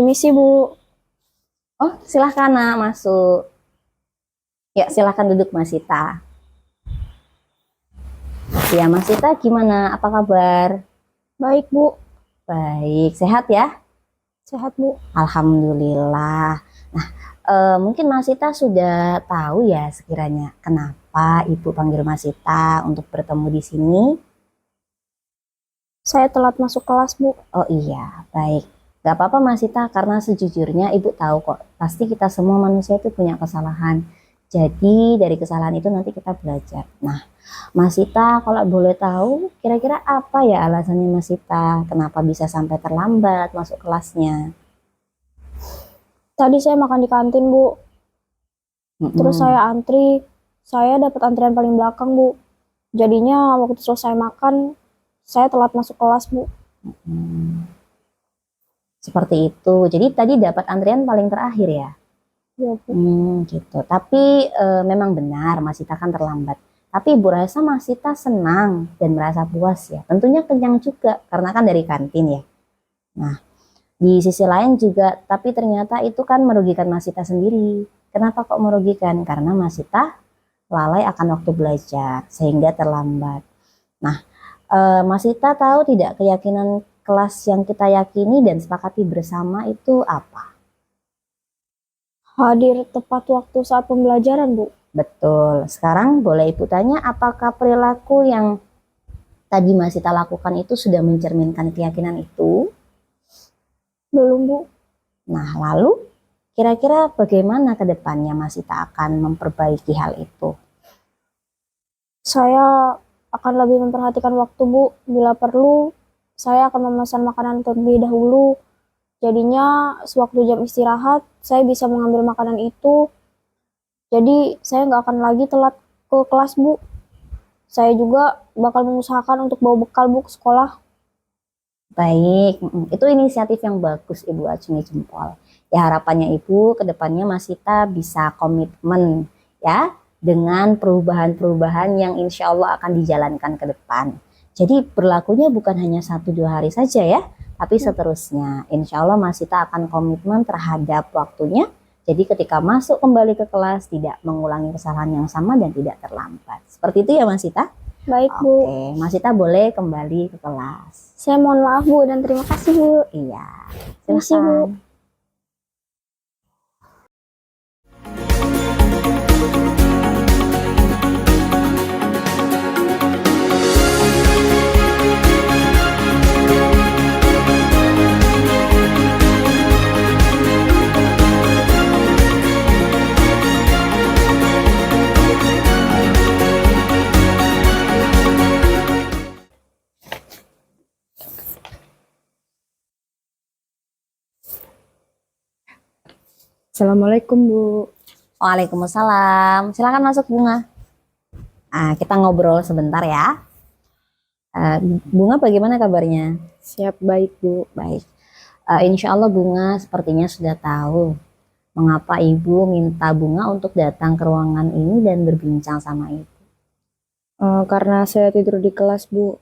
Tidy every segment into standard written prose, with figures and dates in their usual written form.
Permisi, Bu. Oh, silahkan nak masuk. Ya, silahkan duduk Mas Sita. Ya, Mas Sita gimana? Apa kabar? Baik, Bu. Baik, sehat ya? Sehat, Bu. Alhamdulillah. Nah, mungkin Mas Sita sudah tahu ya sekiranya kenapa Ibu panggil Mas Sita untuk bertemu di sini. Saya telat masuk kelas, Bu. Oh iya, baik. Gak apa-apa Mas Sita, karena sejujurnya Ibu tahu kok, pasti kita semua manusia itu punya kesalahan. Jadi dari kesalahan itu nanti kita belajar. Nah, Mas Sita kalau boleh tahu, kira-kira apa ya alasannya Mas Sita? Kenapa bisa sampai terlambat masuk kelasnya? Tadi saya makan di kantin, Bu. Terus saya antri. Saya dapat antrian paling belakang, Bu. Jadinya waktu selesai makan, saya telat masuk kelas, Bu. Seperti itu. Jadi tadi dapat antrian paling terakhir ya? Ya, Bu. Gitu. Tapi memang benar Mas Sita kan terlambat. Tapi Ibu rasa Mas Sita senang dan merasa puas ya. Tentunya kenyang juga karena kan dari kantin ya. Nah, di sisi lain juga, tapi ternyata itu kan merugikan Mas Sita sendiri. Kenapa kok merugikan? Karena Mas Sita lalai akan waktu belajar sehingga terlambat. Nah, Mas Sita tahu tidak keyakinan kelas yang kita yakini dan sepakati bersama itu apa? Hadir tepat waktu saat pembelajaran, Bu. Betul. Sekarang boleh Ibu tanya, apakah perilaku yang tadi Mas Sita lakukan itu sudah mencerminkan keyakinan itu? Belum, Bu. Nah, lalu kira-kira bagaimana ke depannya Mas Sita akan memperbaiki hal itu? Saya akan lebih memperhatikan waktu, Bu. Bila perlu, saya akan memesan makanan terlebih dahulu. Jadinya sewaktu jam istirahat, saya bisa mengambil makanan itu. Jadi saya nggak akan lagi telat ke kelas, Bu. Saya juga bakal mengusahakan untuk bawa bekal, Bu, ke sekolah. Baik, itu inisiatif yang bagus Ibu acungi jempol. Ya harapannya Ibu ke depannya Mas Sita bisa komitmen ya dengan perubahan-perubahan yang insya Allah akan dijalankan ke depan. Jadi berlakunya bukan hanya 1-2 hari saja ya, tapi seterusnya. Insya Allah Mas Sita akan komitmen terhadap waktunya. Jadi ketika masuk kembali ke kelas tidak mengulangi kesalahan yang sama dan tidak terlambat. Seperti itu ya Mas Sita? Baik, Bu. Oke, Mas Sita boleh kembali ke kelas. Saya mohon maaf, Bu, dan terima kasih, Bu. Iya, Permisi, Bu. silakan. Assalamualaikum, Bu. Waalaikumsalam. Silakan masuk Bunga. Kita ngobrol sebentar ya. Bunga bagaimana kabarnya? Siap, baik, Bu. Baik. Insya Allah Bunga sepertinya sudah tahu mengapa Ibu minta Bunga untuk datang ke ruangan ini dan berbincang sama Ibu. Karena saya tidur di kelas, Bu.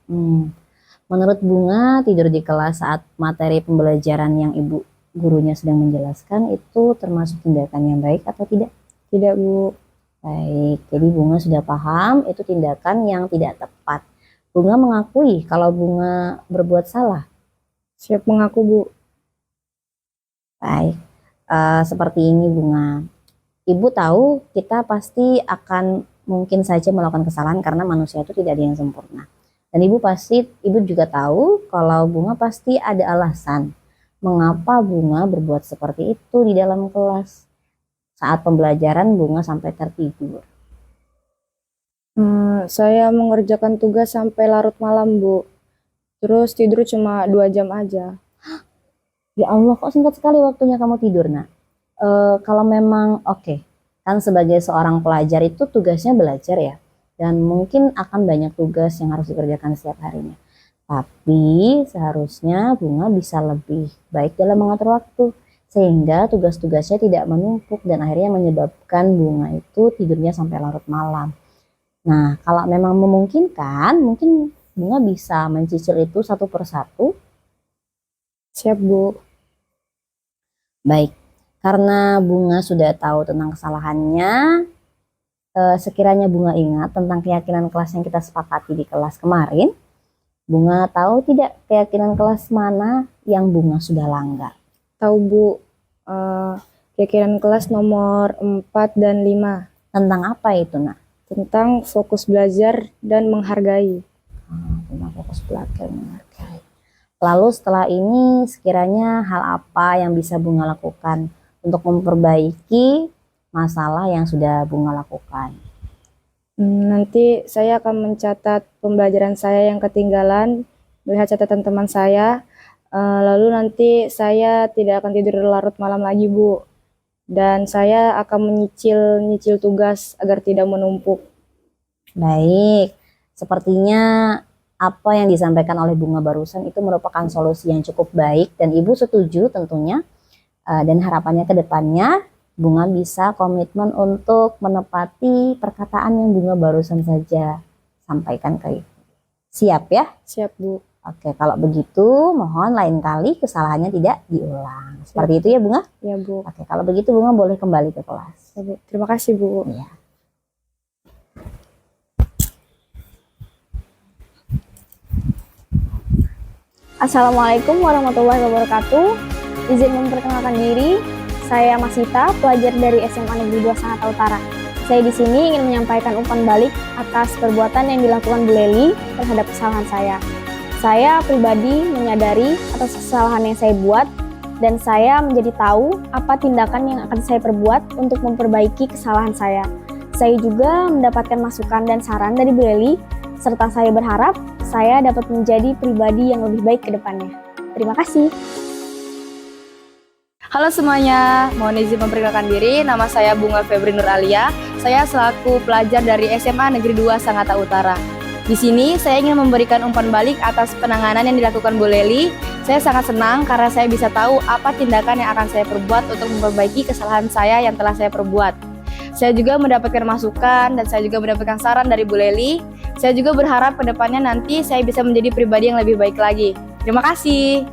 Menurut Bunga, tidur di kelas saat materi pembelajaran yang Ibu gurunya sedang menjelaskan itu termasuk tindakan yang baik atau tidak? Tidak, Bu. Baik, jadi Bunga sudah paham itu tindakan yang tidak tepat. Bunga mengakui kalau Bunga berbuat salah. Siap mengaku, Bu. Baik, seperti ini Bunga. Ibu tahu kita pasti akan mungkin saja melakukan kesalahan karena manusia itu tidak ada yang sempurna. Dan Ibu juga tahu kalau Bunga pasti ada alasan mengapa Bunga berbuat seperti itu di dalam kelas. Saat pembelajaran Bunga sampai tertidur. Saya mengerjakan tugas sampai larut malam, Bu. Terus tidur cuma 2 jam aja. Ya Allah, kok singkat sekali waktunya kamu tidur, nak? Kalau memang oke, kan sebagai seorang pelajar itu tugasnya belajar ya. Dan mungkin akan banyak tugas yang harus dikerjakan setiap harinya. Tapi seharusnya Bunga bisa lebih baik dalam mengatur waktu. Sehingga tugas-tugasnya tidak menumpuk dan akhirnya menyebabkan Bunga itu tidurnya sampai larut malam. Nah, kalau memang memungkinkan, mungkin Bunga bisa mencicil itu satu persatu. Siap, Bu. Baik, karena Bunga sudah tahu tentang kesalahannya, sekiranya Bunga ingat tentang keyakinan kelas yang kita sepakati di kelas kemarin, Bunga tahu tidak keyakinan kelas mana yang Bunga sudah langgar? Tahu Bu, keyakinan kelas nomor 4 dan 5 Tentang apa itu, Nak? tentang fokus belajar dan menghargai. Tentang fokus belajar dan menghargai. Lalu setelah ini sekiranya hal apa yang bisa Bunga lakukan untuk memperbaiki masalah yang sudah Bunga lakukan? Nanti saya akan mencatat pembelajaran saya yang ketinggalan, melihat catatan teman saya, lalu nanti saya tidak akan tidur larut malam lagi Bu, dan saya akan menyicil tugas agar tidak menumpuk. Baik, sepertinya apa yang disampaikan oleh Bunga barusan itu merupakan solusi yang cukup baik dan Ibu setuju tentunya. Dan harapannya ke depannya Bunga bisa komitmen untuk menepati perkataan yang Bunga barusan saja sampaikan ke Ibu. Siap ya? Siap Bu. Oke, kalau begitu mohon lain kali kesalahannya tidak diulang. Seperti itu ya Bunga? Ya Bu. Oke, kalau begitu Bunga boleh kembali ke kelas. Ya, Bu. Terima kasih Bu. Iya. Assalamualaikum warahmatullahi wabarakatuh. Izin memperkenalkan diri, saya Masita, pelajar dari SMA Negeri 2 Sangatta Utara. Saya di sini ingin menyampaikan umpan balik atas perbuatan yang dilakukan Bu Leli terhadap kesalahan saya. Saya pribadi menyadari atas kesalahan yang saya buat dan saya menjadi tahu apa tindakan yang akan saya perbuat untuk memperbaiki kesalahan saya. Saya juga mendapatkan masukan dan saran dari Bu Leli, serta saya berharap saya dapat menjadi pribadi yang lebih baik ke depannya. Terima kasih. Halo semuanya, mohon izin memperkenalkan diri. Nama saya Bunga Febri Nur Alia. Saya selaku pelajar dari SMA Negeri 2 Sangatta Utara. Di sini saya ingin memberikan umpan balik atas penanganan yang dilakukan Bu Leli. Saya sangat senang karena saya bisa tahu apa tindakan yang akan saya perbuat untuk memperbaiki kesalahan saya yang telah saya perbuat. Saya juga mendapatkan masukan dan saya juga mendapatkan saran dari Bu Leli. Saya juga berharap ke depannya nanti saya bisa menjadi pribadi yang lebih baik lagi. Terima kasih.